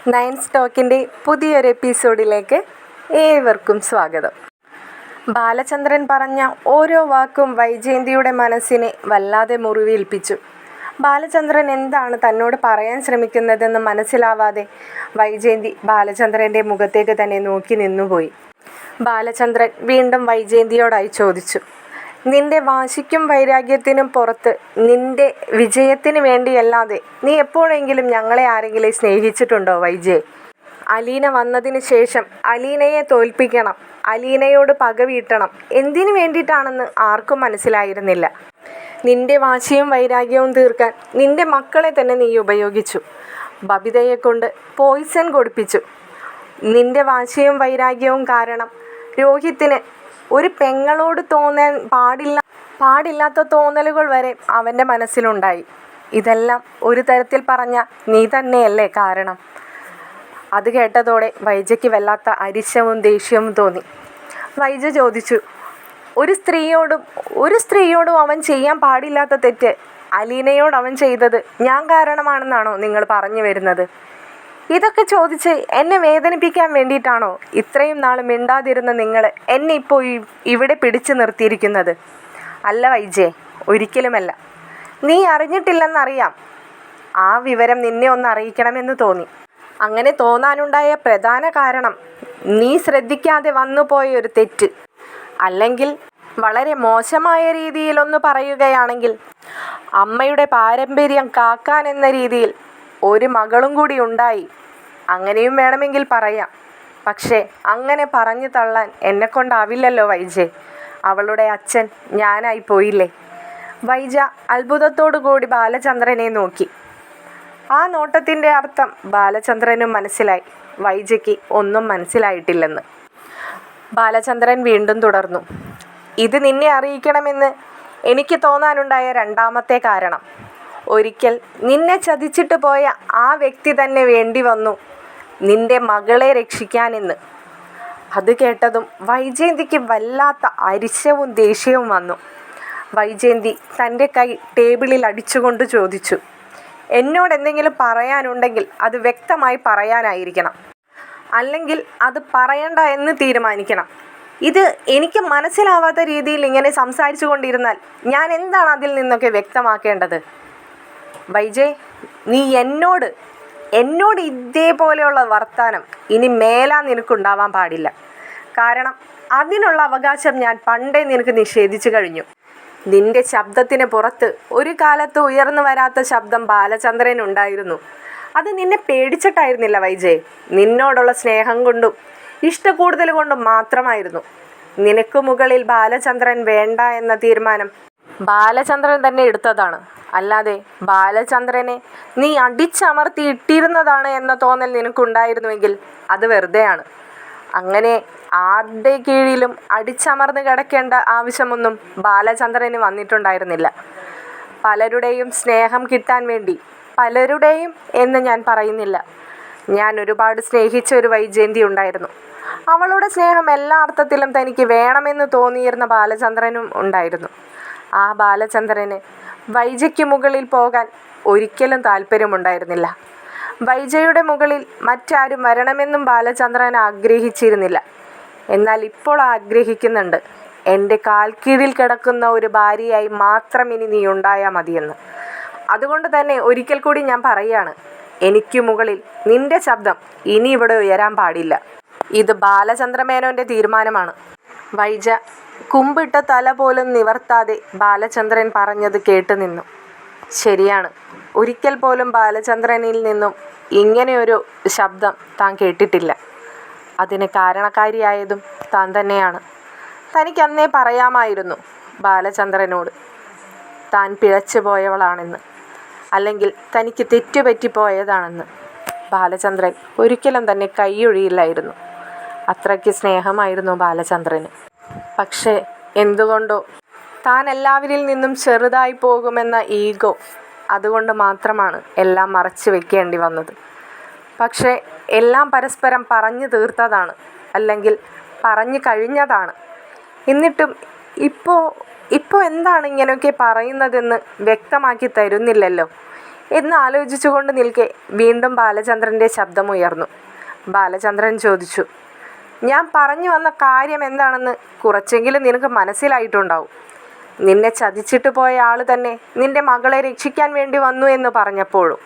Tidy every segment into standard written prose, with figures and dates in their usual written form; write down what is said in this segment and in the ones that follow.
നയൻസ് ടോക്കിൻ്റെ പുതിയൊരു എപ്പിസോഡിലേക്ക് ഏവർക്കും സ്വാഗതം. ബാലചന്ദ്രൻ പറഞ്ഞ ഓരോ വാക്കും വൈജയന്തിയുടെ മനസ്സിനെ വല്ലാതെ മുറിവേൽപ്പിച്ചു. ബാലചന്ദ്രൻ എന്താണ് തന്നോട് പറയാൻ ശ്രമിക്കുന്നതെന്ന് മനസ്സിലാവാതെ വൈജയന്തി ബാലചന്ദ്രൻ്റെ മുഖത്തേക്ക് തന്നെ നോക്കി നിന്നുപോയി. ബാലചന്ദ്രൻ വീണ്ടും വൈജയന്തിയോടായി ചോദിച്ചു, നിന്റെ വാശിക്കും വൈരാഗ്യത്തിനും പുറത്ത് നിന്റെ വിജയത്തിന് വേണ്ടിയല്ലാതെ നീ എപ്പോഴെങ്കിലും ഞങ്ങളെ ആരെങ്കിലും സ്നേഹിച്ചിട്ടുണ്ടോ വൈജയ്? അലീന വന്നതിന് ശേഷം അലീനയെ തോൽപ്പിക്കണം, അലീനയോട് പക വീട്ടണം, എന്തിനു വേണ്ടിയിട്ടാണെന്ന് ആർക്കും മനസ്സിലായിരുന്നില്ല. നിന്റെ വാശിയും വൈരാഗ്യവും തീർക്കാൻ നിന്റെ മക്കളെ തന്നെ നീ ഉപയോഗിച്ചു. ബബിതയെ കൊണ്ട് പോയിസൺ കൊടുപ്പിച്ചു. നിന്റെ വാശിയും വൈരാഗ്യവും കാരണം രോഹിത്തിന് ഒരു പെങ്ങളോട് തോന്നാൻ പാടില്ലാത്ത തോന്നലുകൾ വരെ അവൻ്റെ മനസ്സിലുണ്ടായി. ഇതെല്ലാം ഒരു തരത്തിൽ പറഞ്ഞ നീ തന്നെയല്ലേ കാരണം? അത് കേട്ടതോടെ വൈജയ്ക്ക് വല്ലാത്ത അരിശവും ദേഷ്യവും തോന്നി. വൈജ ചോദിച്ചു, ഒരു സ്ത്രീയോടും അവൻ ചെയ്യാൻ പാടില്ലാത്ത തെറ്റ് അലീനയോട് അവൻ ചെയ്തത് ഞാൻ കാരണമാണെന്നാണോ നിങ്ങൾ പറഞ്ഞു വരുന്നത്? ഇതൊക്കെ ചോദിച്ച് എന്നെ വേദനിപ്പിക്കാൻ വേണ്ടിയിട്ടാണോ ഇത്രയും നാൾ മിണ്ടാതിരുന്ന നിങ്ങൾ എന്നെ ഇപ്പോൾ ഇവിടെ പിടിച്ചു നിർത്തിയിരിക്കുന്നത്? അല്ല വൈജയ്, ഒരിക്കലുമല്ല. നീ അറിഞ്ഞിട്ടില്ലെന്നറിയാം. ആ വിവരം നിന്നെ ഒന്ന് അറിയിക്കണമെന്ന് തോന്നി. അങ്ങനെ തോന്നാനുണ്ടായ പ്രധാന കാരണം നീ ശ്രദ്ധിക്കാതെ വന്നുപോയ ഒരു തെറ്റ്. അല്ലെങ്കിൽ വളരെ മോശമായ രീതിയിലൊന്ന് പറയുകയാണെങ്കിൽ അമ്മയുടെ പാരമ്പര്യം കാക്കാൻ എന്ന രീതിയിൽ ഒരു മകളും കൂടി ഉണ്ടായി. അങ്ങനെയും വേണമെങ്കിൽ പറയാം. പക്ഷേ അങ്ങനെ പറഞ്ഞു തള്ളാൻ എന്നെക്കൊണ്ടാവില്ലല്ലോ വൈജയ്. അവളുടെ അച്ഛൻ ഞാനായി പോയില്ലേ? വൈജ അത്ഭുതത്തോടു കൂടി ബാലചന്ദ്രനെ നോക്കി. ആ നോട്ടത്തിൻ്റെ അർത്ഥം ബാലചന്ദ്രനും മനസ്സിലായി. വൈജയ്ക്ക് ഒന്നും മനസ്സിലായിട്ടില്ലെന്ന്. ബാലചന്ദ്രൻ വീണ്ടും തുടർന്നു, ഇത് നിന്നെ അറിയിക്കണമെന്ന് എനിക്ക് തോന്നാനുണ്ടായ രണ്ടാമത്തെ കാരണം, ഒരിക്കൽ നിന്നെ ചതിച്ചിട്ട് പോയ ആ വ്യക്തി തന്നെ വേണ്ടി വന്നു നിന്റെ മകളെ രക്ഷിക്കാനെന്ന്. അത് കേട്ടതും വൈജയന്തിക്ക് വല്ലാത്ത അരിശവും ദേഷ്യവും വന്നു. വൈജയന്തി തൻ്റെ കൈ ടേബിളിൽ അടിച്ചുകൊണ്ട് ചോദിച്ചു, എന്നോട് എന്തെങ്കിലും പറയാനുണ്ടെങ്കിൽ അത് വ്യക്തമായി പറയാനായിരിക്കണം, അല്ലെങ്കിൽ അത് പറയണ്ട എന്ന് തീരുമാനിക്കണം. ഇത് എനിക്ക് മനസ്സിലാവാത്ത രീതിയിൽ ഇങ്ങനെ സംസാരിച്ചു കൊണ്ടിരുന്നാൽ ഞാൻ എന്താണ് അതിൽ നിന്നൊക്കെ വ്യക്തമാക്കേണ്ടത്? വൈജയ്, നീ എന്നോട് ഇതേപോലെയുള്ള വർത്താനം ഇനി മേലാ നിനക്കുണ്ടാവാൻ പാടില്ല. കാരണം അതിനുള്ള അവകാശം ഞാൻ പണ്ടേ നിനക്ക് നിഷേധിച്ചു കഴിഞ്ഞു. നിന്റെ ശബ്ദത്തിന് പുറത്ത് ഒരു കാലത്ത് ഉയർന്നു വരാത്ത ശബ്ദം ബാലചന്ദ്രനുണ്ടായിരുന്നു. അത് നിന്നെ പേടിച്ചിട്ടായിരുന്നില്ല വൈജയ്, നിന്നോടുള്ള സ്നേഹം കൊണ്ടും ഇഷ്ടക്കൂടുതൽ കൊണ്ടും മാത്രമായിരുന്നു. നിനക്ക് മുകളിൽ ബാലചന്ദ്രൻ വേണ്ട എന്ന തീരുമാനം ബാലചന്ദ്രൻ തന്നെ എടുത്തതാണ്. അല്ലാതെ ബാലചന്ദ്രനെ നീ അടിച്ചമർത്തി ഇട്ടിരുന്നതാണ് എന്ന തോന്നൽ നിനക്കുണ്ടായിരുന്നുവെങ്കിൽ അത് വെറുതെയാണ്. അങ്ങനെ ആരുടെ കീഴിലും അടിച്ചമർന്ന് കിടക്കേണ്ട ആവശ്യമൊന്നും ബാലചന്ദ്രന് വന്നിട്ടുണ്ടായിരുന്നില്ല. പലരുടെയും സ്നേഹം കിട്ടാൻ വേണ്ടി, പലരുടെയും എന്ന് ഞാൻ പറയുന്നില്ല, ഞാൻ ഒരുപാട് സ്നേഹിച്ച ഒരു വൈജയന്തി ഉണ്ടായിരുന്നു. അവളുടെ സ്നേഹം എല്ലാ അർത്ഥത്തിലും തനിക്ക് വേണമെന്ന് തോന്നിയിരുന്ന ബാലചന്ദ്രനും ഉണ്ടായിരുന്നു. ആ ബാലചന്ദ്രന് വൈജയ്ക്ക് മുകളിൽ പോകാൻ ഒരിക്കലും താല്പര്യമുണ്ടായിരുന്നില്ല. വൈജയുടെ മുകളിൽ മറ്റാരും വരണമെന്നും ബാലചന്ദ്രൻ ആഗ്രഹിച്ചിരുന്നില്ല. എന്നാൽ ഇപ്പോൾ ആഗ്രഹിക്കുന്നുണ്ട്, എൻ്റെ കാൽക്കീഴിൽ കിടക്കുന്ന ഒരു ഭാര്യയായി മാത്രം ഇനി നീ ഉണ്ടായാൽ മതിയെന്ന്. അതുകൊണ്ട് തന്നെ ഒരിക്കൽ കൂടി ഞാൻ പറയുകയാണ്, എനിക്ക് മുകളിൽ നിന്റെ ശബ്ദം ഇനി ഇവിടെ ഉയരാൻ പാടില്ല. ഇത് ബാലചന്ദ്രമേനോൻ്റെ തീരുമാനമാണ്. വൈജ കുമ്പിട്ട തല പോലും നിവർത്താതെ ബാലചന്ദ്രൻ പറഞ്ഞത് കേട്ടു നിന്നു. ശരിയാണ്, ഒരിക്കൽ പോലും ബാലചന്ദ്രനിൽ നിന്നും ഇങ്ങനെയൊരു ശബ്ദം താൻ കേട്ടിട്ടില്ല. അതിന് കാരണക്കാരിയായതും താൻ തന്നെയാണ്. തനിക്കന്നേ പറയാമായിരുന്നു ബാലചന്ദ്രനോട് താൻ പിഴച്ചു പോയവളാണെന്ന്, അല്ലെങ്കിൽ തനിക്ക് തെറ്റുപറ്റിപ്പോയതാണെന്ന്. ബാലചന്ദ്രൻ ഒരിക്കലും തന്നെ കൈയൊഴിയില്ലായിരുന്നു. അത്രയ്ക്ക് സ്നേഹമായിരുന്നു ബാലചന്ദ്രന്. പക്ഷേ എന്തുകൊണ്ടോ താൻ എല്ലാവരിൽ നിന്നും ചെറുതായി പോകുമെന്ന ഈഗോ, അതുകൊണ്ട് മാത്രമാണ് എല്ലാം മറച്ചു വെക്കേണ്ടി വന്നത്. പക്ഷേ എല്ലാം പരസ്പരം പറഞ്ഞു തീർത്തതാണ്, അല്ലെങ്കിൽ പറഞ്ഞു കഴിഞ്ഞതാണ്. എന്നിട്ടും ഇപ്പോൾ എന്താണ് ഇങ്ങനെയൊക്കെ പറയുന്നതെന്ന് വ്യക്തമാക്കി തരുന്നില്ലല്ലോ. എന്ന് ആലോചിച്ചുകൊണ്ട് നിൽക്കെ വീണ്ടും ബാലചന്ദ്രൻ്റെ ശബ്ദമുയർന്നു. ബാലചന്ദ്രൻ ചോദിച്ചു, ഞാൻ പറഞ്ഞു വന്ന കാര്യം എന്താണെന്ന് കുറച്ചെങ്കിലും നിനക്ക് മനസ്സിലായിട്ടുണ്ടാവും. നിന്നെ ചതിച്ചിട്ട് പോയ ആൾ തന്നെ നിന്റെ മകളെ രക്ഷിക്കാൻ വേണ്ടി വന്നു എന്ന് പറഞ്ഞപ്പോഴും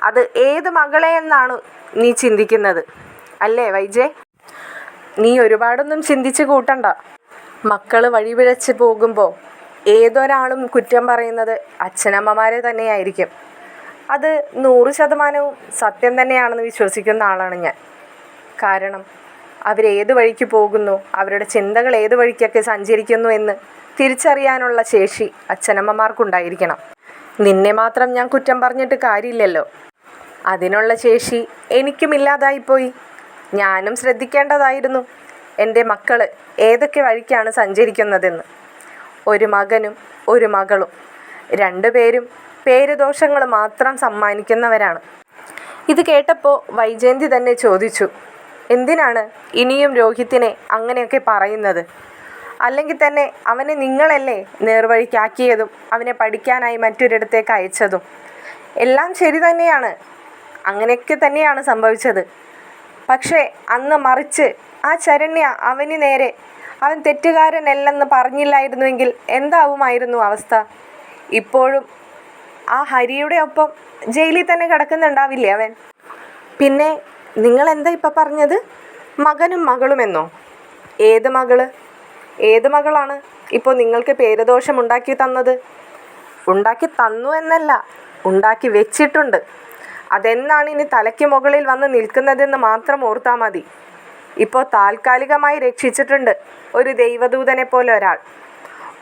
അത് ഏത് മകളെ എന്നാണ് നീ ചിന്തിക്കുന്നത് അല്ലേ വൈജയ്? നീ ഒരുപാടൊന്നും ചിന്തിച്ച് കൂട്ടണ്ട. മക്കൾ വഴിപിഴച്ച് പോകുമ്പോൾ ഏതൊരാളും കുറ്റം പറയുന്നത് അച്ഛനമ്മമാരെ തന്നെയായിരിക്കും. അത് 100% സത്യം തന്നെയാണെന്ന് വിശ്വസിക്കുന്ന ആളാണ് ഞാൻ. കാരണം അവരേത് വഴിക്ക് പോകുന്നു, അവരുടെ ചിന്തകൾ ഏത് വഴിക്കൊക്കെ സഞ്ചരിക്കുന്നു എന്ന് തിരിച്ചറിയാനുള്ള ശേഷി അച്ഛനമ്മമാർക്കുണ്ടായിരിക്കണം. നിന്നെ മാത്രം ഞാൻ കുറ്റം പറഞ്ഞിട്ട് കാര്യമില്ലല്ലോ. അതിനുള്ള ശേഷി എനിക്കുമില്ലാതായിപ്പോയി. ഞാനും ശ്രദ്ധിക്കേണ്ടതായിരുന്നു എൻ്റെ മക്കൾ ഏതൊക്കെ വഴിക്കാണ് സഞ്ചരിക്കുന്നതെന്ന്. ഒരു മകനും ഒരു മകളും, രണ്ടുപേരും പേരുദോഷങ്ങൾ മാത്രം സമ്മാനിക്കുന്നവരാണ്. ഇത് കേട്ടപ്പോൾ വൈജയന്തി തന്നെ ചോദിച്ചു, എന്തിനാണ് ഇനിയും രോഹിത്തിനെ അങ്ങനെയൊക്കെ പറയുന്നത്? അല്ലെങ്കിൽ തന്നെ അവനെ നിങ്ങളല്ലേ നേർവഴിക്കാക്കിയതും അവനെ പഠിക്കാനായി മറ്റൊരിടത്തേക്ക് അയച്ചതും? എല്ലാം ശരി തന്നെയാണ്, അങ്ങനെയൊക്കെ തന്നെയാണ് സംഭവിച്ചത്. പക്ഷേ അന്ന് മറിച്ച് ആ ശരണ്യ അവന് നേരെ അവൻ തെറ്റുകാരനല്ലെന്ന് പറഞ്ഞില്ലായിരുന്നുവെങ്കിൽ എന്താവുമായിരുന്നു അവസ്ഥ? ഇപ്പോഴും ആ ഹരിയുടെ ഒപ്പം ജയിലിൽ തന്നെ കിടക്കുന്നുണ്ടാവില്ലേ അവൻ? പിന്നെ നിങ്ങളെന്താ ഇപ്പം പറഞ്ഞത്? മകനും മകളുമെന്നോ? ഏത് മകളാണ് ഇപ്പോൾ നിങ്ങൾക്ക് പേരുദോഷം ഉണ്ടാക്കി തന്നത്? ഉണ്ടാക്കി തന്നു എന്നല്ല, ഉണ്ടാക്കി വെച്ചിട്ടുണ്ട്. അതെന്നാണ് ഇനി തലയ്ക്ക് മുകളിൽ വന്ന് നിൽക്കുന്നതെന്ന് മാത്രം ഓർത്താൽ മതി. ഇപ്പോൾ താൽക്കാലികമായി രക്ഷിച്ചിട്ടുണ്ട് ഒരു ദൈവദൂതനെ പോലെ ഒരാൾ.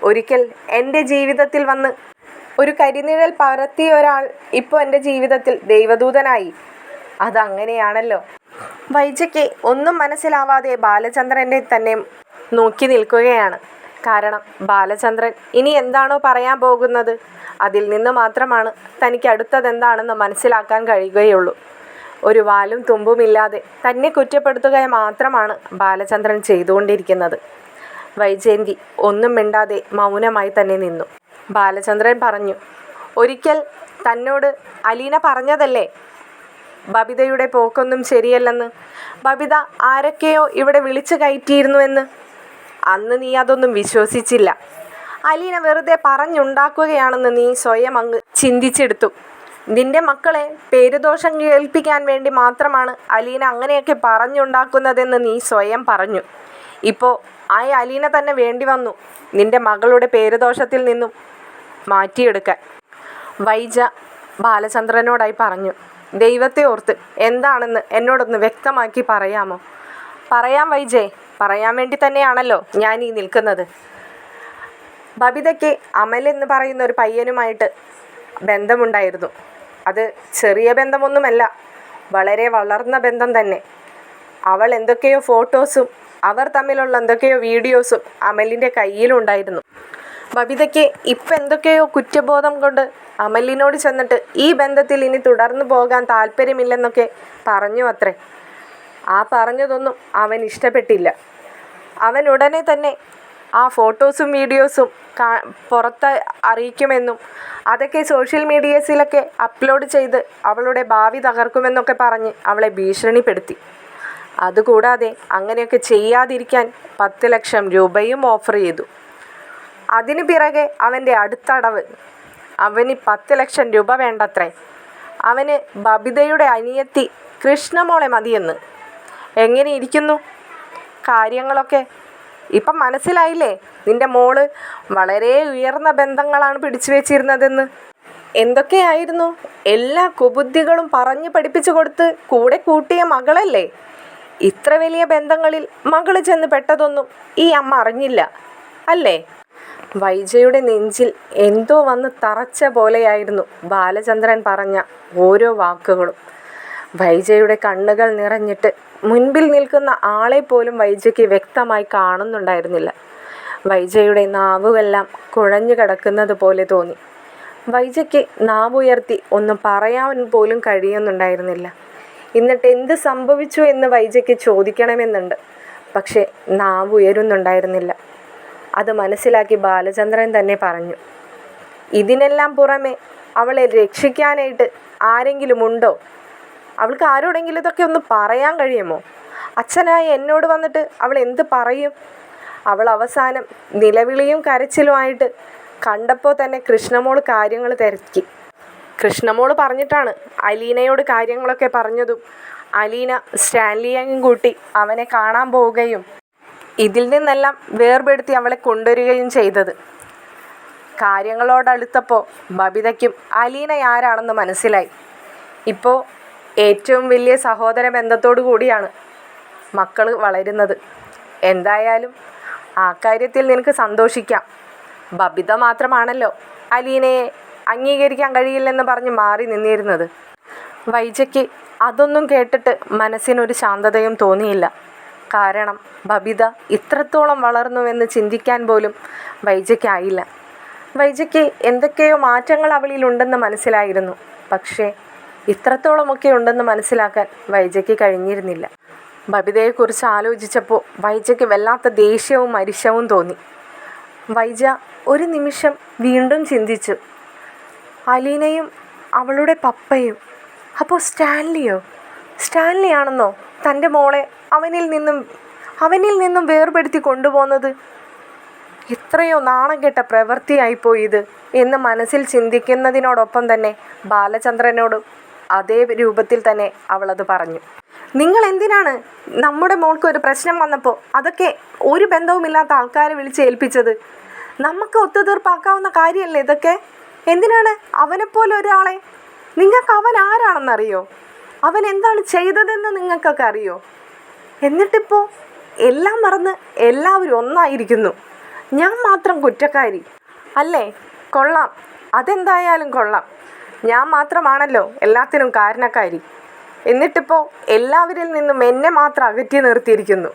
ഒരിക്കൽ എൻ്റെ ജീവിതത്തിൽ വന്ന് ഒരു കരിനിഴൽ പരത്തിയ ഒരാൾ ഇപ്പോൾ എൻ്റെ ജീവിതത്തിൽ ദൈവദൂതനായി. അതങ്ങനെയാണല്ലോ. വൈജയ്ക്ക് ഒന്നും മനസ്സിലാവാതെ ബാലചന്ദ്രനെ തന്നെ നോക്കി നിൽക്കുകയാണ്. കാരണം ബാലചന്ദ്രൻ ഇനി എന്താണോ പറയാൻ പോകുന്നത് അതിൽ നിന്ന് മാത്രമാണ് തനിക്ക് അടുത്തതെന്താണെന്ന് മനസ്സിലാക്കാൻ കഴിയുകയുള്ളൂ. ഒരു വാലും തുമ്പുമില്ലാതെ തന്നെ കുറ്റപ്പെടുത്തുക മാത്രമാണ് ബാലചന്ദ്രൻ ചെയ്തുകൊണ്ടിരിക്കുന്നത്. വൈജയന്തി ഒന്നും മിണ്ടാതെ മൗനമായി തന്നെ നിന്നു. ബാലചന്ദ്രൻ പറഞ്ഞു, ഒരിക്കൽ തന്നോട് അലീന പറഞ്ഞതല്ലേ ബബിതയുടെ പോക്കൊന്നും ശരിയല്ലെന്ന്? ബബിത ആരൊക്കെയോ ഇവിടെ വിളിച്ചു കയറ്റിയിരുന്നുവെന്ന്. അന്ന് നീ അതൊന്നും വിശ്വസിച്ചില്ല. അലീന വെറുതെ പറഞ്ഞുണ്ടാക്കുകയാണെന്ന് നീ സ്വയം അങ്ങ് ചിന്തിച്ചെടുത്തു. നിന്റെ മക്കളെ പേരുദോഷം കേൾപ്പിക്കാൻ വേണ്ടി മാത്രമാണ് അലീന അങ്ങനെയൊക്കെ പറഞ്ഞുണ്ടാക്കുന്നതെന്ന് നീ സ്വയം പറഞ്ഞു. ഇപ്പോൾ ആ അലീന തന്നെ വേണ്ടി വന്നു നിന്റെ മകളുടെ പേരുദോഷത്തിൽ നിന്നും മാറ്റിയെടുക്കാൻ. വൈജ ബാലചന്ദ്രനോടായി പറഞ്ഞു, ദൈവത്തെ ഓർത്ത് എന്താണെന്ന് എന്നോടൊന്ന് വ്യക്തമാക്കി പറയാമോ? പറയാം വൈജയ്, പറയാൻ വേണ്ടി തന്നെയാണല്ലോ ഞാൻ ഈ നിൽക്കുന്നത്. ബബിതയ്ക്ക് അമൽ എന്ന് പറയുന്ന ഒരു പയ്യനുമായിട്ട് ബന്ധമുണ്ടായിരുന്നു. അത് ചെറിയ ബന്ധമൊന്നുമല്ല, വളരെ വളർന്ന ബന്ധം തന്നെ. അവൾ എന്തൊക്കെയോ ഫോട്ടോസും അവർ തമ്മിലുള്ള എന്തൊക്കെയോ വീഡിയോസും അമലിൻ്റെ കയ്യിലുണ്ടായിരുന്നു. ബബിതയ്ക്ക് ഇപ്പം എന്തൊക്കെയോ കുറ്റബോധം കൊണ്ട് അമലിനോട് ചെന്നിട്ട് ഈ ബന്ധത്തിൽ ഇനി തുടർന്നു പോകാൻ താല്പര്യമില്ലെന്നൊക്കെ പറഞ്ഞു അത്രേ. ആ പറഞ്ഞതൊന്നും അവൻ ഇഷ്ടപ്പെട്ടില്ല. അവൻ ഉടനെ തന്നെ ആ ഫോട്ടോസും വീഡിയോസും പുറത്ത് അറിയിക്കുമെന്നും അതൊക്കെ സോഷ്യൽ മീഡിയസിലൊക്കെ അപ്ലോഡ് ചെയ്ത് അവളുടെ ഭാവി തകർക്കുമെന്നൊക്കെ പറഞ്ഞ് അവളെ ഭീഷണിപ്പെടുത്തി. അതുകൂടാതെ അങ്ങനെയൊക്കെ ചെയ്യാതിരിക്കാൻ 10 ലക്ഷം രൂപയും ഓഫർ ചെയ്തു. അതിന് പിറകെ അവൻ്റെ അടുത്തടവ്. അവന് 10 ലക്ഷം രൂപ വേണ്ടത്രേ. അവന് ബബിതയുടെ അനിയത്തി കൃഷ്ണമോളെ മതിയെന്ന്. എങ്ങനെ ഇരിക്കുന്നു കാര്യങ്ങളൊക്കെ? ഇപ്പം മനസ്സിലായില്ലേ നിൻ്റെ മോള് വളരെ ഉയർന്ന ബന്ധങ്ങളാണ് പിടിച്ചു വെച്ചിരുന്നതെന്ന്? എന്തൊക്കെയായിരുന്നു എല്ലാ കുബുദ്ധികളും പറഞ്ഞ് പഠിപ്പിച്ചു കൊടുത്ത് കൂടെ കൂട്ടിയ മകളല്ലേ? ഇത്ര വലിയ ബന്ധങ്ങളിൽ മകള് ചെന്ന് പെട്ടതൊന്നും ഈ അമ്മ അറിഞ്ഞില്ല അല്ലേ? വൈജയുടെ നെഞ്ചിൽ എന്തോ വന്ന് തറച്ച പോലെയായിരുന്നു ബാലചന്ദ്രൻ പറഞ്ഞ ഓരോ വാക്കുകളും. വൈജയുടെ കണ്ണുകൾ നിറഞ്ഞിട്ട് മുൻപിൽ നിൽക്കുന്ന ആളെ പോലും വൈജയ്ക്ക് വ്യക്തമായി കാണുന്നുണ്ടായിരുന്നില്ല. വൈജയുടെ നാവുമെല്ലാം കുഴഞ്ഞു കിടക്കുന്നത് പോലെ തോന്നി. വൈജയ്ക്ക് നാവുയർത്തി ഒന്നും പറയാൻ പോലും കഴിയുന്നുണ്ടായിരുന്നില്ല. എന്നിട്ട് എന്ത് സംഭവിച്ചു എന്ന് വൈജയ്ക്ക് ചോദിക്കണമെന്നുണ്ട്. പക്ഷേ നാവുയരുന്നുണ്ടായിരുന്നില്ല. അത് മനസ്സിലാക്കി ബാലചന്ദ്രൻ തന്നെ പറഞ്ഞു, ഇതിനെല്ലാം പുറമെ അവളെ രക്ഷിക്കാനായിട്ട് ആരെങ്കിലും ഉണ്ടോ? അവൾക്ക് ആരോടെങ്കിലും ഇതൊക്കെ ഒന്ന് പറയാൻ കഴിയുമോ? അച്ഛനായ എന്നോട് വന്നിട്ട് അവൾ എന്ത് പറയും? അവൾ അവസാനം നിലവിളിയും കരച്ചിലുമായിട്ട് കണ്ടപ്പോൾ തന്നെ കൃഷ്ണമോൾ കാര്യങ്ങൾ തിരക്കി. കൃഷ്ണമോൾ പറഞ്ഞിട്ടാണ് അലീനയോട് കാര്യങ്ങളൊക്കെ പറഞ്ഞതും അലീന സ്റ്റാൻലിയെയും കൂട്ടി അവനെ കാണാൻ പോവുകയും ഇതിൽ നിന്നെല്ലാം വേർപെടുത്തി അവളെ കൊണ്ടുവരികയും ചെയ്തത്. കാര്യങ്ങളോടടുത്തപ്പോൾ ബബിതയ്ക്കും അലീന ആരാണെന്ന് മനസ്സിലായി. ഇപ്പോൾ ഏറ്റവും വലിയ സഹോദര ബന്ധത്തോടു കൂടിയാണ് മക്കൾ വളരുന്നത്. എന്തായാലും ആ കാര്യത്തിൽ നിനക്ക് സന്തോഷിക്കാം. ബബിത മാത്രമാണല്ലോ അലീനയെ അംഗീകരിക്കാൻ കഴിയില്ലെന്ന് പറഞ്ഞ് മാറി നിന്നിരുന്നത്. വൈജയ്ക്ക് അതൊന്നും കേട്ടിട്ട് മനസ്സിനൊരു ശാന്തതയും തോന്നിയില്ല. കാരണം ബബിത ഇത്രത്തോളം വളർന്നുവെന്ന് ചിന്തിക്കാൻ പോലും വൈജയ്ക്കായില്ല. വൈജയ്ക്ക് എന്തൊക്കെയോ മാറ്റങ്ങൾ അവളിലുണ്ടെന്ന് മനസ്സിലായിരുന്നു. പക്ഷേ ഇത്രത്തോളമൊക്കെ ഉണ്ടെന്ന് മനസ്സിലാക്കാൻ വൈജയ്ക്ക് കഴിഞ്ഞിരുന്നില്ല. ബബിതയെക്കുറിച്ച് ആലോചിച്ചപ്പോൾ വൈജയ്ക്ക് വല്ലാത്ത ദേഷ്യവും അരിശവും തോന്നി. വൈജ ഒരു നിമിഷം വീണ്ടും ചിന്തിച്ചു. അലീനയും അവളുടെ പപ്പയും, അപ്പോൾ സ്റ്റാൻലി ആണെന്നോ തൻ്റെ മോളെ അവനിൽ നിന്നും വേർപെടുത്തി കൊണ്ടുപോകുന്നത്? എത്രയോ നാണം കെട്ട പ്രവൃത്തിയായിപ്പോയി ഇത് എന്ന് മനസ്സിൽ ചിന്തിക്കുന്നതിനോടൊപ്പം തന്നെ ബാലചന്ദ്രനോട് അതേ രൂപത്തിൽ തന്നെ അവളത് പറഞ്ഞു. നിങ്ങൾ എന്തിനാണ് നമ്മുടെ മോൾക്ക് ഒരു പ്രശ്നം വന്നപ്പോൾ അതൊക്കെ ഒരു ബന്ധവുമില്ലാത്ത ആൾക്കാരെ വിളിച്ച് ഏൽപ്പിച്ചത്? നമുക്ക് ഒത്തുതീർപ്പാക്കാവുന്ന കാര്യമല്ലേ ഇതൊക്കെ? എന്തിനാണ് അവനെപ്പോലെ ഒരാളെ? നിങ്ങൾക്ക് അവൻ ആരാണെന്നറിയോ? അവൻ എന്താണ് ചെയ്തതെന്ന് നിങ്ങൾക്കൊക്കെ അറിയോ? എന്നിട്ടിപ്പോൾ എല്ലാം മറന്ന് എല്ലാവരും ഒന്നായിരിക്കുന്നു. ഞാൻ മാത്രം കുറ്റക്കാരി അല്ലേ? കൊള്ളാം, അതെന്തായാലും കൊള്ളാം. ഞാൻ മാത്രമാണല്ലോ എല്ലാത്തിനും കാരണക്കാരി. എന്നിട്ടിപ്പോൾ എല്ലാവരിൽ നിന്നും എന്നെ മാത്രം അകറ്റി നിർത്തിയിരിക്കുന്നു.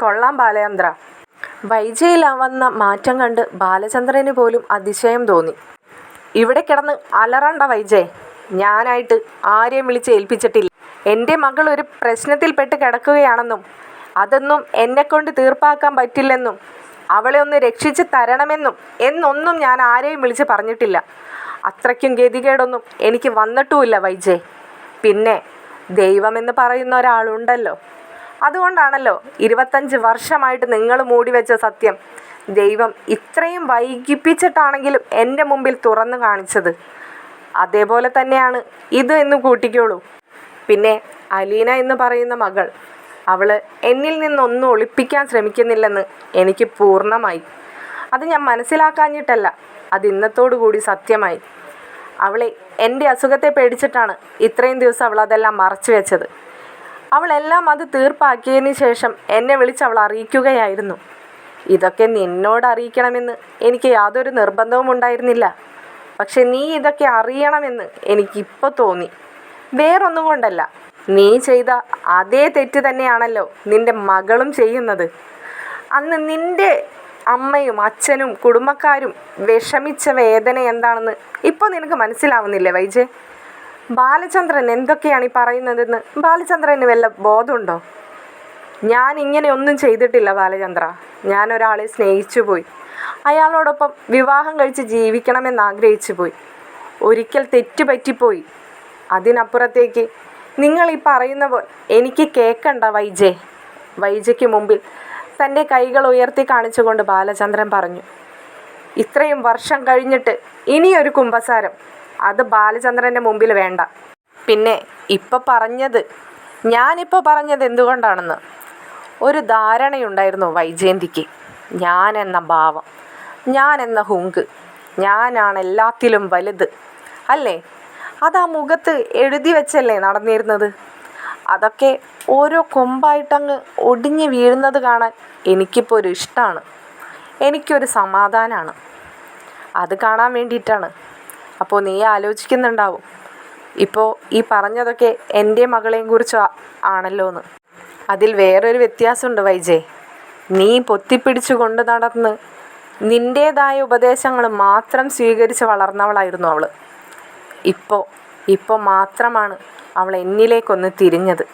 കൊള്ളാം ബാലചന്ദ്ര. വൈജയിൽ വന്ന മാറ്റം കണ്ട് ബാലചന്ദ്രന് പോലും അതിശയം തോന്നി. ഇവിടെ കിടന്ന് അലറണ്ട വൈജയ്, ഞാനായിട്ട് ആരെയും വിളിച്ച് ഏൽപ്പിച്ചിട്ടില്ല. എൻ്റെ മകൾ ഒരു പ്രശ്നത്തിൽപ്പെട്ട് കിടക്കുകയാണെന്നും അതൊന്നും എന്നെക്കൊണ്ട് തീർപ്പാക്കാൻ പറ്റില്ലെന്നും അവളെ ഒന്ന് രക്ഷിച്ച് തരണമെന്നും എന്നൊന്നും ഞാൻ ആരെയും വിളിച്ച് പറഞ്ഞിട്ടില്ല. അത്രയ്ക്കും ഗതികേടൊന്നും എനിക്ക് വന്നിട്ടുമില്ല വൈജയ്. പിന്നെ ദൈവമെന്ന് പറയുന്ന ഒരാളുണ്ടല്ലോ. അതുകൊണ്ടാണല്ലോ 25 വർഷമായിട്ട് നിങ്ങൾ മൂടിവെച്ച സത്യം ദൈവം ഇത്രയും വൈകിപ്പിച്ചിട്ടാണെങ്കിലും എൻ്റെ മുമ്പിൽ തുറന്നു കാണിച്ചത്. അതേപോലെ തന്നെയാണ് ഇത് എന്ന് കൂട്ടിക്കോളൂ. പിന്നെ അലീന എന്ന് പറയുന്ന മകൾ, അവൾ എന്നിൽ നിന്നൊന്നും ഒളിപ്പിക്കാൻ ശ്രമിക്കുന്നില്ലെന്ന് എനിക്ക് പൂർണ്ണമായി. അത് ഞാൻ മനസ്സിലാക്കാഞ്ഞിട്ടല്ല, അത് ഇന്നത്തോടു കൂടി സത്യമായി. അവളെ എൻ്റെ അസുഖത്തെ പേടിച്ചിട്ടാണ് ഇത്രയും ദിവസം അവൾ അതെല്ലാം മറച്ചു വെച്ചത്. അവളെല്ലാം അത് തീർപ്പാക്കിയതിന് ശേഷം എന്നെ വിളിച്ച് അവൾ അറിയിക്കുകയായിരുന്നു. ഇതൊക്കെ നിന്നോട് അറിയിക്കണമെന്ന് എനിക്ക് യാതൊരു നിർബന്ധവും ഉണ്ടായിരുന്നില്ല. പക്ഷെ നീ ഇതൊക്കെ അറിയണമെന്ന് എനിക്കിപ്പോൾ തോന്നി. വേറൊന്നും കൊണ്ടല്ല, നീ ചെയ്ത അതേ തെറ്റ് തന്നെയാണല്ലോ നിൻ്റെ മകളും ചെയ്യുന്നത്. അന്ന് നിൻ്റെ അമ്മയും അച്ഛനും കുടുംബക്കാരും വിഷമിച്ച വേദന എന്താണെന്ന് ഇപ്പോൾ നിനക്ക് മനസ്സിലാവുന്നില്ലേ വൈജയ്? ബാലചന്ദ്രൻ എന്തൊക്കെയാണ് ഈ പറയുന്നതെന്ന് ബാലചന്ദ്രന് വല്ല ബോധമുണ്ടോ? ഞാൻ ഇങ്ങനെ ഒന്നും ചെയ്തിട്ടില്ല ബാലചന്ദ്ര. ഞാൻ ഒരാളെ സ്നേഹിച്ചു പോയി. അയാളോടൊപ്പം വിവാഹം കഴിച്ച് ജീവിക്കണമെന്ന് ആഗ്രഹിച്ചു പോയി. ഒരിക്കൽ തെറ്റുപറ്റിപ്പോയി. അതിനപ്പുറത്തേക്ക് നിങ്ങൾ ഈ പറയുന്ന പോലെ എനിക്ക് കേൾക്കണ്ട വൈജയ്. വൈജയ്ക്ക് മുമ്പിൽ തൻ്റെ കൈകൾ ഉയർത്തി കാണിച്ചുകൊണ്ട് ബാലചന്ദ്രൻ പറഞ്ഞു. ഇത്രയും വർഷം കഴിഞ്ഞിട്ട് ഇനിയൊരു കുമ്പസാരം അത് ബാലചന്ദ്രൻ്റെ മുമ്പിൽ വേണ്ട. പിന്നെ ഞാനിപ്പോൾ പറഞ്ഞത് എന്തുകൊണ്ടാണെന്ന് ഒരു ധാരണയുണ്ടായിരുന്നു വൈജയന്തിക്ക്. ഞാൻ എന്ന ഭാവം, ഞാൻ എന്ന ഹുങ്ക്, ഞാനാണ് എല്ലാത്തിലും വലുത് അല്ലേ? അത് ആ മുഖത്ത് എഴുതി വെച്ചല്ലേ നടന്നിരുന്നത്. അതൊക്കെ ഓരോ കൊമ്പായിട്ടങ്ങ് ഒടിഞ്ഞ് വീഴുന്നത് കാണാൻ എനിക്കിപ്പോൾ ഒരു ഇഷ്ടമാണ്, എനിക്കൊരു സമാധാനമാണ്. അത് കാണാൻ വേണ്ടിയിട്ടാണ്. അപ്പോൾ നീ ആലോചിക്കുന്നുണ്ടാവും ഇപ്പോൾ ഈ പറഞ്ഞതൊക്കെ എൻ്റെ മകളെയും കുറിച്ച് ആണല്ലോ എന്ന്. അതിൽ വേറൊരു വ്യത്യാസമുണ്ട് വൈജയ്. നീ പൊത്തിപ്പിടിച്ചു കൊണ്ട് നടന്ന് നിൻ്റേതായ ഉപദേശങ്ങൾ മാത്രം സ്വീകരിച്ച് വളർന്നവളായിരുന്നു അവൾ. ഇപ്പോൾ മാത്രമാണ് അവൾ എന്നിലേക്കൊന്ന് തിരിഞ്ഞത്.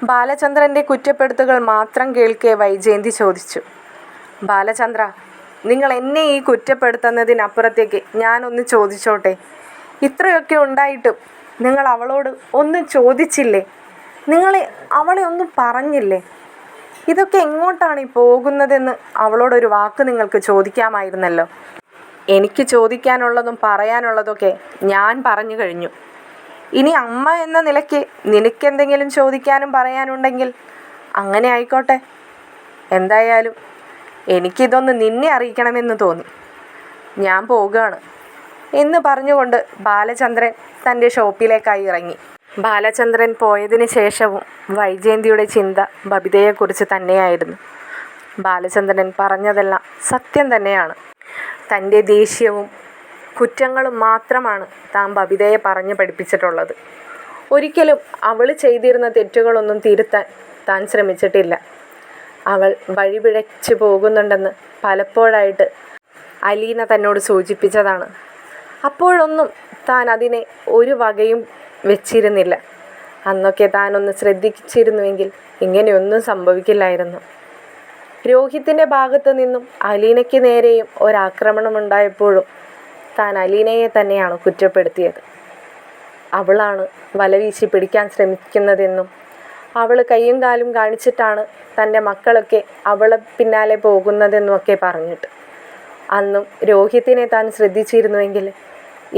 ബാലചന്ദ്രൻ്റെ കുറ്റപ്പെടുത്തുകൾ മാത്രം കേൾക്കെ വൈജയന്തി ചോദിച്ചു. ബാലചന്ദ്ര, നിങ്ങൾ എന്നെ ഈ കുറ്റപ്പെടുത്തുന്നതിനപ്പുറത്തേക്ക് ഞാനൊന്ന് ചോദിച്ചോട്ടെ? ഇത്രയൊക്കെ ഉണ്ടായിട്ടും നിങ്ങൾ അവളോട് ഒന്നും ചോദിച്ചില്ലേ? നിങ്ങൾ അവളെ ഒന്നും പറഞ്ഞില്ലേ? ഇതൊക്കെ എങ്ങോട്ടാണ് ഈ പോകുന്നതെന്ന് അവളോടൊരു വാക്ക് നിങ്ങൾക്ക് ചോദിക്കാമായിരുന്നല്ലോ. എനിക്ക് ചോദിക്കാനുള്ളതും പറയാനുള്ളതൊക്കെ ഞാൻ പറഞ്ഞു കഴിഞ്ഞു. ഇനി അമ്മ എന്ന നിലയ്ക്ക് നിനക്കെന്തെങ്കിലും ചോദിക്കാനും പറയാനുണ്ടെങ്കിൽ അങ്ങനെ ആയിക്കോട്ടെ. എന്തായാലും എനിക്കിതൊന്ന് നിന്നെ അറിയിക്കണമെന്ന് തോന്നി. ഞാൻ പോകുകയാണ് എന്ന് പറഞ്ഞുകൊണ്ട് ബാലചന്ദ്രൻ തൻ്റെ ഷോപ്പിലേക്കായി ഇറങ്ങി. ബാലചന്ദ്രൻ പോയതിന് ശേഷവും വൈജയന്തിയുടെ ചിന്ത ബബിതയെക്കുറിച്ച് തന്നെയായിരുന്നു. ബാലചന്ദ്രൻ പറഞ്ഞതെല്ലാം സത്യം തന്നെയാണ്. തൻ്റെ ദേഷ്യവും കുറ്റങ്ങളും മാത്രമാണ് താൻ ബബിതയെ പറഞ്ഞു പഠിപ്പിച്ചിട്ടുള്ളത്. ഒരിക്കലും അവൾ ചെയ്തിരുന്ന തെറ്റുകളൊന്നും തിരുത്താൻ താൻ ശ്രമിച്ചിട്ടില്ല. അവൾ വഴിപിഴച്ചു പോകുന്നുണ്ടെന്ന് പലപ്പോഴായിട്ട് അലീന തന്നോട് സൂചിപ്പിച്ചതാണ്. അപ്പോഴൊന്നും താൻ അതിനെ ഒരു വകയും വെച്ചിരുന്നില്ല. അന്നൊക്കെ താനൊന്ന് ശ്രദ്ധിച്ചിരുന്നുവെങ്കിൽ ഇങ്ങനെയൊന്നും സംഭവിക്കില്ലായിരുന്നു. രോഹിത്തിൻ്റെ ഭാഗത്തു നിന്നും അലീനയ്ക്ക് നേരെയും ഒരാക്രമണമുണ്ടായപ്പോഴും താൻ അലീനയെ തന്നെയാണ് കുറ്റപ്പെടുത്തിയത്. അവളാണ് വലവീശി പിടിക്കാൻ ശ്രമിക്കുന്നതെന്നും അവൾ കയ്യും കാലും കാണിച്ചിട്ടാണ് തൻ്റെ മക്കളൊക്കെ അവളെ പിന്നാലെ പോകുന്നതെന്നുമൊക്കെ പറഞ്ഞിട്ട്. അന്നും രോഹിത്തിനെ താൻ ശ്രദ്ധിച്ചിരുന്നുവെങ്കിൽ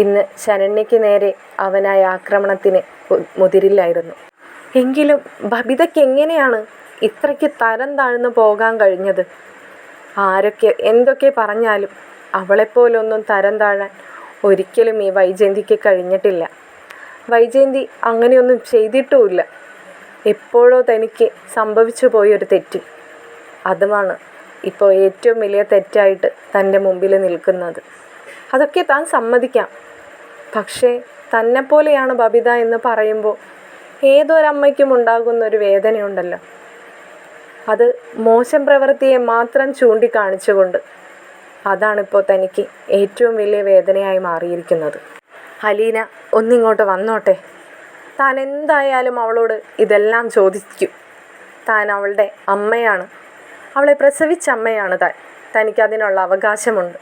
ഇന്ന് ശരണ്യയ്ക്ക് നേരെ അവനായ ആക്രമണത്തിന് മുതിരില്ലായിരുന്നു. എങ്കിലും ബബിതയ്ക്ക് എങ്ങനെയാണ് ഇത്രയ്ക്ക് തരം താഴ്ന്നു പോകാൻ കഴിഞ്ഞത്? ആരൊക്കെ എന്തൊക്കെ പറഞ്ഞാലും അവളെപ്പോലൊന്നും തരം താഴാൻ ഒരിക്കലും ഈ വൈജയന്തിക്ക് കഴിഞ്ഞിട്ടില്ല. വൈജയന്തി അങ്ങനെയൊന്നും ചെയ്തിട്ടുമില്ല. എപ്പോഴോ തനിക്ക് സംഭവിച്ചു പോയൊരു തെറ്റ്, അതുമാണ് ഇപ്പോൾ ഏറ്റവും വലിയ തെറ്റായിട്ട് തൻ്റെ മുമ്പിൽ നിൽക്കുന്നത്. അതൊക്കെ താൻ സമ്മതിക്കാം. പക്ഷേ തന്നെപ്പോലെയാണ് ബബിത എന്ന് പറയുമ്പോൾ ഏതൊരമ്മയ്ക്കും ഉണ്ടാകുന്നൊരു വേദനയുണ്ടല്ലോ. അത് മോശം പ്രവൃത്തിയെ മാത്രം ചൂണ്ടിക്കാണിച്ചുകൊണ്ട് അതാണിപ്പോൾ തനിക്ക് ഏറ്റവും വലിയ വേദനയായി മാറിയിരിക്കുന്നത്. അലീന ഒന്നിങ്ങോട്ട് വന്നോട്ടെ. താൻ എന്തായാലും അവളോട് ഇതെല്ലാം ചോദിക്കും. താൻ അവളുടെ അമ്മയാണ്, അവളെ പ്രസവിച്ച അമ്മയാണ് താൻ. തനിക്കതിനുള്ള അവകാശമുണ്ട്.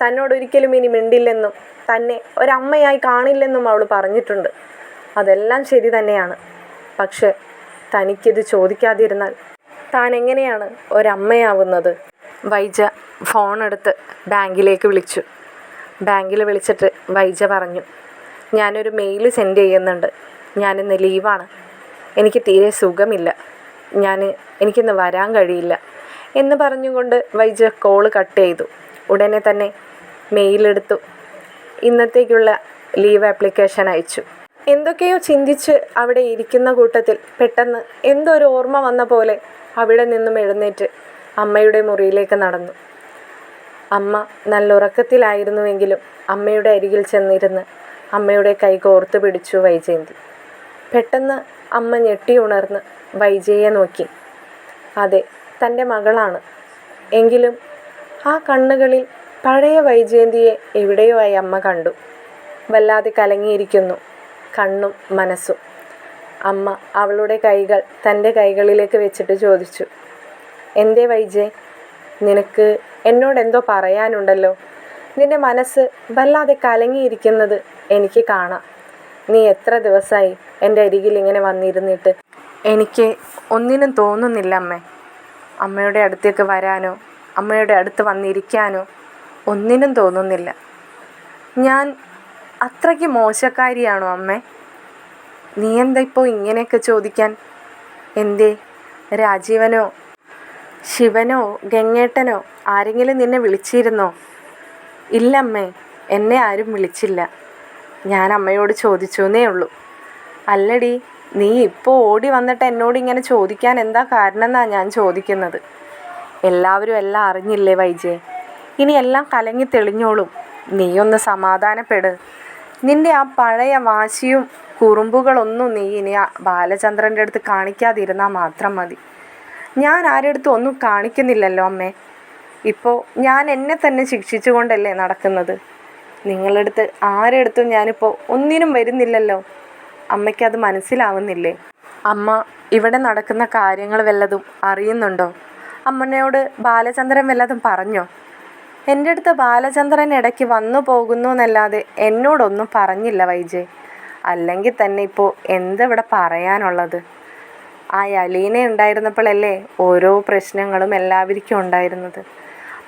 തന്നോടൊരിക്കലും ഇനി മിണ്ടില്ലെന്നും തന്നെ ഒരമ്മയായി കാണില്ലെന്നും അവൾ പറഞ്ഞിട്ടുണ്ട്. അതെല്ലാം ശരി തന്നെയാണ്. പക്ഷെ തനിക്കിത് ചോദിക്കാതിരുന്നാൽ താൻ എങ്ങനെയാണ് ഒരമ്മയാവുന്നത്? വൈജ ഫോണെടുത്ത് ബാങ്കിലേക്ക് വിളിച്ചു. ബാങ്കിൽ വിളിച്ചിട്ട് വൈജ പറഞ്ഞു, ഞാനൊരു മെയിൽ സെൻഡ് ചെയ്യുന്നുണ്ട്. ഞാനിന്ന് ലീവാണ്. എനിക്ക് തീരെ സുഖമില്ല. എനിക്കിന്ന് വരാൻ കഴിയില്ല എന്ന് പറഞ്ഞുകൊണ്ട് വൈജ കോള് കട്ട് ചെയ്തു. ഉടനെ തന്നെ മെയിലെടുത്തു. ഇന്നത്തേക്കുള്ള ലീവ് ആപ്ലിക്കേഷൻ അയച്ചു. എന്തൊക്കെയോ ചിന്തിച്ച് അവിടെ ഇരിക്കുന്ന കൂട്ടത്തിൽ പെട്ടെന്ന് എന്തോ ഒരു ഓർമ്മ വന്ന പോലെ അവിടെ നിന്നും എഴുന്നേറ്റ് അമ്മയുടെ മുറിയിലേക്ക് നടന്നു. അമ്മ നല്ല ഉറക്കത്തിലായിരുന്നുവെങ്കിലും അമ്മയുടെ അരികിൽ ചെന്നിരുന്ന് അമ്മയുടെ കൈ കോർത്ത് പിടിച്ചു വൈജയന്തി. പെട്ടെന്ന് അമ്മ ഞെട്ടി ഉണർന്ന് വൈജയെ നോക്കി. അതെ, തൻ്റെ മകളാണ്. എങ്കിലും ആ കണ്ണുകളിൽ പഴയ വൈജയന്തിയെ എവിടെയോ ആയി അമ്മ കണ്ടു. വല്ലാതെ കലങ്ങിയിരിക്കുന്നു കണ്ണും മനസ്സും. അമ്മ അവളുടെ കൈകൾ തൻ്റെ കൈകളിലേക്ക് വെച്ചിട്ട് ചോദിച്ചു, എന്തേ വൈജയ്, നിനക്ക് എന്നോടെന്തോ പറയാനുണ്ടല്ലോ. നിൻ്റെ മനസ്സ് വല്ലാതെ കലങ്ങിയിരിക്കുന്നത് എനിക്ക് കാണാം. നീ എത്ര ദിവസമായി എൻ്റെ അരികിൽ ഇങ്ങനെ വന്നിരുന്നിട്ട്? എനിക്ക് ഒന്നിനും തോന്നുന്നില്ല അമ്മേ. അമ്മയുടെ അടുത്തേക്ക് വരാനോ അമ്മയുടെ അടുത്ത് വന്നിരിക്കാനോ ഒന്നിനും തോന്നുന്നില്ല. ഞാൻ അത്രയ്ക്ക് മോശക്കാരിയാണോ അമ്മേ? നീ എന്താ ഇപ്പോൾ ഇങ്ങനെയൊക്കെ ചോദിക്കാൻ? എന്തേ, രാജീവനോ ശിവനോ ഗംഗേട്ടനോ ആരെങ്കിലും നിന്നെ വിളിച്ചിരുന്നോ? ഇല്ലമ്മേ, എന്നെ ആരും വിളിച്ചില്ല. ഞാൻ അമ്മയോട് ചോദിച്ചു എന്നേ ഉള്ളൂ. അല്ലടി, നീ ഇപ്പോൾ ഓടി വന്നിട്ട് എന്നോട് ഇങ്ങനെ ചോദിക്കാൻ എന്താ കാരണം എന്നാണ് ഞാൻ ചോദിക്കുന്നത്. എല്ലാവരും എല്ലാം അറിഞ്ഞില്ലേ വൈജയ്? ഇനി എല്ലാം കലങ്ങി തെളിഞ്ഞോളും. നീയൊന്ന് സമാധാനപ്പെട്. നിൻ്റെ ആ പഴയ വാശിയും കുറുമ്പുകളൊന്നും നീ ഇനി ആ ബാലചന്ദ്രൻ്റെ അടുത്ത് കാണിക്കാതിരുന്നാൽ മാത്രം മതി. ഞാൻ ആരുടെ അടുത്തും ഒന്നും കാണിക്കുന്നില്ലല്ലോ അമ്മേ. ഇപ്പോൾ ഞാൻ എന്നെ തന്നെ ശിക്ഷിച്ചു കൊണ്ടല്ലേ നടക്കുന്നത്. നിങ്ങളടുത്ത് ആരെടുത്തും ഞാനിപ്പോൾ ഒന്നിനും വരുന്നില്ലല്ലോ. അമ്മയ്ക്കത് മനസ്സിലാവുന്നില്ലേ? അമ്മ ഇവിടെ നടക്കുന്ന കാര്യങ്ങൾ വല്ലതും അറിയുന്നുണ്ടോ? അമ്മയോട് ബാലചന്ദ്രൻ വല്ലതും പറഞ്ഞോ? എൻ്റെ അടുത്ത് ബാലചന്ദ്രൻ ഇടയ്ക്ക് വന്നു പോകുന്നു എന്നല്ലാതെ എന്നോടൊന്നും പറഞ്ഞില്ല വൈജയ്. അല്ലെങ്കിൽ തന്നെ ഇപ്പോൾ എന്തിവിടെ പറയാനുള്ളത്? ആ അലീന ഉണ്ടായിരുന്നപ്പോഴല്ലേ ഓരോ പ്രശ്നങ്ങളും എല്ലാവർക്കും ഉണ്ടായിരുന്നത്.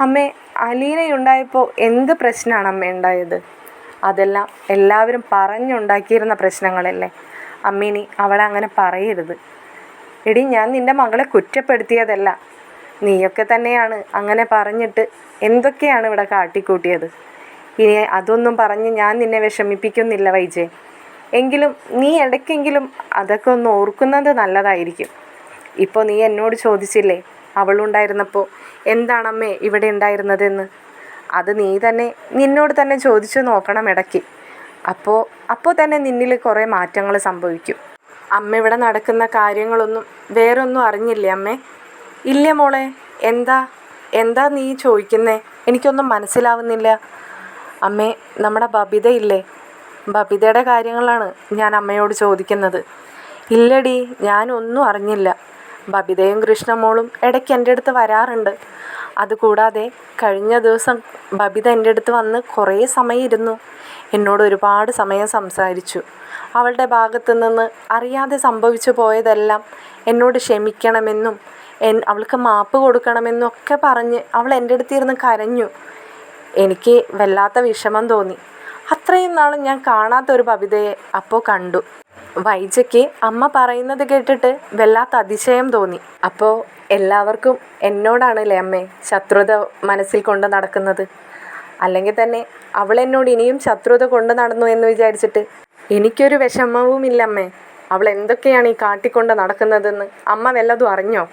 അമ്മേ, അലീനയുണ്ടായപ്പോൾ എന്ത് പ്രശ്നമാണ് അമ്മ ഉണ്ടായത്? അതെല്ലാം എല്ലാവരും പറഞ്ഞുണ്ടാക്കിയിരുന്ന പ്രശ്നങ്ങളല്ലേ. അമ്മേനി അവളെ അങ്ങനെ പറയരുത്. എടി, ഞാൻ നിൻ്റെ മകളെ കുറ്റപ്പെടുത്തിയതല്ല. നീയൊക്കെ തന്നെയാണ് അങ്ങനെ പറഞ്ഞിട്ട് എന്തൊക്കെയാണ് ഇവിടെ കാട്ടിക്കൂട്ടിയത്. ഇനി അതൊന്നും പറഞ്ഞ് ഞാൻ നിന്നെ വിഷമിപ്പിക്കുന്നില്ല വൈജയ്. എങ്കിലും നീ ഇടയ്ക്കെങ്കിലും അതൊക്കെ ഒന്ന് ഓർക്കുന്നത് നല്ലതായിരിക്കും. ഇപ്പോൾ നീ എന്നോട് ചോദിച്ചില്ലേ അവളുണ്ടായിരുന്നപ്പോൾ എന്താണമ്മേ ഇവിടെ ഉണ്ടായിരുന്നതെന്ന്? അത് നീ തന്നെ നിന്നോട് തന്നെ ചോദിച്ചു നോക്കണം ഇടയ്ക്ക്. അപ്പോൾ തന്നെ നിന്നിൽ കുറേ മാറ്റങ്ങൾ സംഭവിക്കും. അമ്മ ഇവിടെ നടക്കുന്ന കാര്യങ്ങളൊന്നും വേറൊന്നും അറിഞ്ഞില്ലേ അമ്മേ? ഇല്ല മോളെ. എന്താ നീ ചോദിക്കുന്നേ? എനിക്കൊന്നും മനസ്സിലാവുന്നില്ല. അമ്മേ, നമ്മുടെ ബബിതയില്ലേ, ബബിതയുടെ കാര്യങ്ങളാണ് ഞാൻ അമ്മയോട് ചോദിക്കുന്നത്. ഇല്ലടി, ഞാനൊന്നും അറിഞ്ഞില്ല. ബബിതയും കൃഷ്ണമോളും ഇടയ്ക്ക് എൻ്റെ അടുത്ത് വരാറുണ്ട്. അതുകൂടാതെ കഴിഞ്ഞ ദിവസം ബബിത എൻ്റെ അടുത്ത് വന്ന് കുറേ സമയം ഇരുന്നു. എന്നോട് ഒരുപാട് സമയം സംസാരിച്ചു. അവളുടെ ഭാഗത്തു നിന്ന് അറിയാതെ സംഭവിച്ചു പോയതെല്ലാം എന്നോട് ക്ഷമിക്കണമെന്നും അവൾക്ക് മാപ്പ് കൊടുക്കണമെന്നും ഒക്കെ പറഞ്ഞ് അവൾ എൻ്റെ അടുത്തിരുന്ന് കരഞ്ഞു. എനിക്ക് വല്ലാത്ത വിഷമം തോന്നി. അത്രയും നാളും ഞാൻ കാണാത്തൊരു ബബിതയെ അപ്പോൾ കണ്ടു. വൈജയ്ക്ക് അമ്മ പറയുന്നത് കേട്ടിട്ട് വല്ലാത്ത അതിശയം തോന്നി. അപ്പോൾ എല്ലാവർക്കും എന്നോടാണല്ലേ അമ്മേ ശത്രുത മനസ്സിൽ കൊണ്ട് നടക്കുന്നത്? അല്ലെങ്കിൽ തന്നെ അവളെന്നോട് ഇനിയും ശത്രുത കൊണ്ട് നടന്നു എന്ന് വിചാരിച്ചിട്ട് എനിക്കൊരു വിഷമവുമില്ല അമ്മേ. അവൾ എന്തൊക്കെയാണ് ഈ കാട്ടിക്കൊണ്ട് നടക്കുന്നതെന്ന് അമ്മ വല്ലതും അറിഞ്ഞോ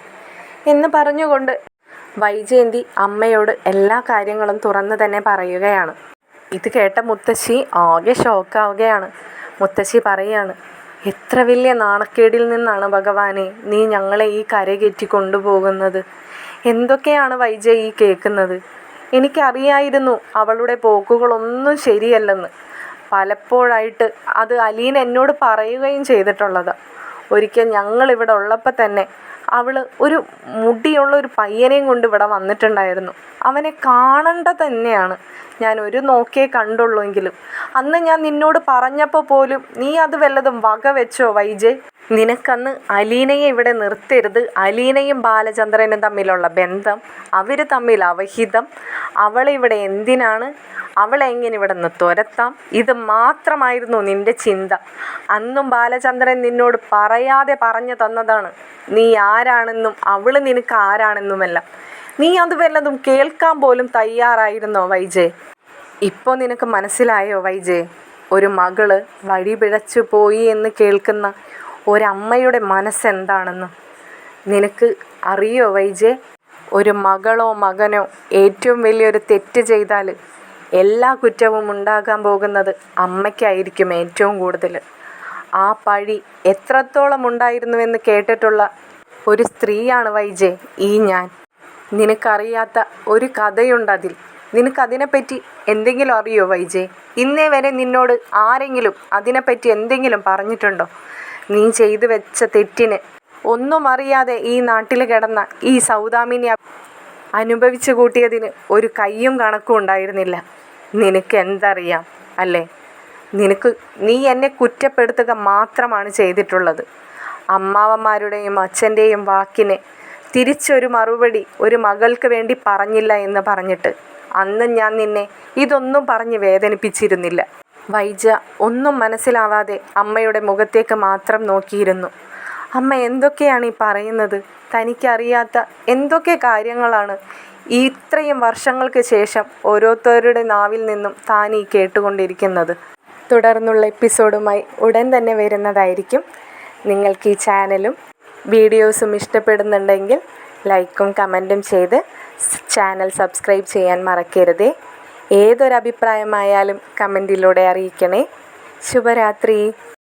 എന്ന് പറഞ്ഞുകൊണ്ട് വൈജയന്തി അമ്മയോട് എല്ലാ കാര്യങ്ങളും തുറന്നു തന്നെ പറയുകയാണ്. ഇത് കേട്ട മുത്തശ്ശി ആകെ ഷോക്കാവുകയാണ്. മുത്തശ്ശി പറയുകയാണ്, എത്ര വലിയ നാണക്കേടിൽ നിന്നാണ് ഭഗവാനെ നീ ഞങ്ങളെ ഈ കരകയറ്റി കൊണ്ടുപോകുന്നത്? എന്തൊക്കെയാണ് വൈജയ് ഈ കേൾക്കുന്നത്? എനിക്കറിയായിരുന്നു അവളുടെ പോക്കുകളൊന്നും ശരിയല്ലെന്ന്. പലപ്പോഴായിട്ട് അത് അലീന എന്നോട് പറയുകയും ചെയ്തിട്ടുള്ളതാണ്. ഒരിക്കൽ ഞങ്ങളിവിടെ ഉള്ളപ്പോൾ തന്നെ അവൾ ഒരു മുടിയുള്ള ഒരു പയ്യനെയും കൊണ്ട് ഇവിടെ വന്നിട്ടുണ്ടായിരുന്നു. അവനെ കാണേണ്ട തന്നെയാണ്. ഞാൻ ഒരു നോക്കേ കണ്ടുള്ളൂ. എങ്കിലും അന്ന് ഞാൻ നിന്നോട് പറഞ്ഞപ്പോൾ പോലും നീ അത് വല്ലതും വക വെച്ചോ വൈജയ്? നിനക്കന്ന് അലീനയെ ഇവിടെ നിർത്തരുത്, അലീനയും ബാലചന്ദ്രനും തമ്മിലുള്ള ബന്ധം, അവർ തമ്മിൽ അവഹിതം, അവളെ ഇവിടെ എന്തിനാണ്, അവളെ എങ്ങനെ ഇവിടെ നിന്ന് തുരത്താം, ഇത് മാത്രമായിരുന്നു നിൻ്റെ ചിന്ത. അന്നും ബാലചന്ദ്രൻ നിന്നോട് പറയാതെ പറഞ്ഞു തന്നതാണ് നീ ആരാണെന്നും അവൾ നിനക്ക് ആരാണെന്നുമെല്ലാം. നീ അത് വല്ലതും കേൾക്കാൻ പോലും തയ്യാറായിരുന്നോ വൈജയ്? ഇപ്പോൾ നിനക്ക് മനസ്സിലായോ വൈജയ്? ഒരു മകള് വഴി പിഴച്ചു പോയി എന്ന് കേൾക്കുന്ന ഒരമ്മയുടെ മനസ്സെന്താണെന്ന് നിനക്ക് അറിയോ വൈജയ്? ഒരു മകളോ മകനോ ഏറ്റവും വലിയൊരു തെറ്റ് ചെയ്താൽ എല്ലാ കുറ്റവും ഉണ്ടാകാൻ പോകുന്നത് അമ്മയ്ക്കായിരിക്കും ഏറ്റവും കൂടുതൽ. ആ പഴി എത്രത്തോളം ഉണ്ടായിരുന്നുവെന്ന് കേട്ടിട്ടുള്ള ഒരു സ്ത്രീയാണ് വൈജയ് ഈ ഞാൻ. നിനക്കറിയാത്ത ഒരു കഥയുണ്ടതിൽ. നിനക്കതിനെപ്പറ്റി എന്തെങ്കിലും അറിയോ വൈജയ്? ഇന്നേ വരെ നിന്നോട് ആരെങ്കിലും അതിനെപ്പറ്റി എന്തെങ്കിലും പറഞ്ഞിട്ടുണ്ടോ? നീ ചെയ്തു വെച്ച തെറ്റിന് ഒന്നും അറിയാതെ ഈ നാട്ടിൽ കിടന്ന ഈ സൗദാമിനി അനുഭവിച്ചു കൂട്ടിയതിന് ഒരു കയ്യും കണക്കും ഉണ്ടായിരുന്നില്ല. നിനക്ക് എന്തറിയാം അല്ലേ? നീ എന്നെ കുറ്റപ്പെടുത്തുക മാത്രമാണ് ചെയ്തിട്ടുള്ളത്. അമ്മാവന്മാരുടെയും അച്ഛൻ്റെയും വാക്കിന് തിരിച്ചൊരു മറുപടി ഒരു മകൾക്ക് വേണ്ടി പറഞ്ഞില്ല എന്ന് പറഞ്ഞിട്ട് അന്ന് ഞാൻ നിന്നെ ഇതൊന്നും പറഞ്ഞ് വേദനിപ്പിച്ചിരുന്നില്ല. വൈജ ഒന്നും മനസ്സിലാവാതെ അമ്മയുടെ മുഖത്തേക്ക് മാത്രം നോക്കിയിരുന്നു. അമ്മ എന്തൊക്കെയാണ് ഈ പറയുന്നത്? തനിക്കറിയാത്ത എന്തൊക്കെ കാര്യങ്ങളാണ് ഇത്രയും വർഷങ്ങൾക്ക് ശേഷം ഓരോരുത്തരുടെ നാവിൽ നിന്നും താൻ ഈ കേട്ടുകൊണ്ടിരിക്കുന്നത്? തുടർന്നുള്ള എപ്പിസോഡുമായി ഉടൻ തന്നെ വരുന്നതായിരിക്കും. നിങ്ങൾക്ക് ഈ ചാനലും വീഡിയോസും ഇഷ്ടപ്പെടുന്നുണ്ടെങ്കിൽ ലൈക്കും കമൻറ്റും ചെയ്ത് ചാനൽ സബ്സ്ക്രൈബ് ചെയ്യാൻ മറക്കരുതേ. ഏതൊരഭിപ്രായമായാലും കമൻറ്റിലൂടെ അറിയിക്കണേ. ശുഭരാത്രി.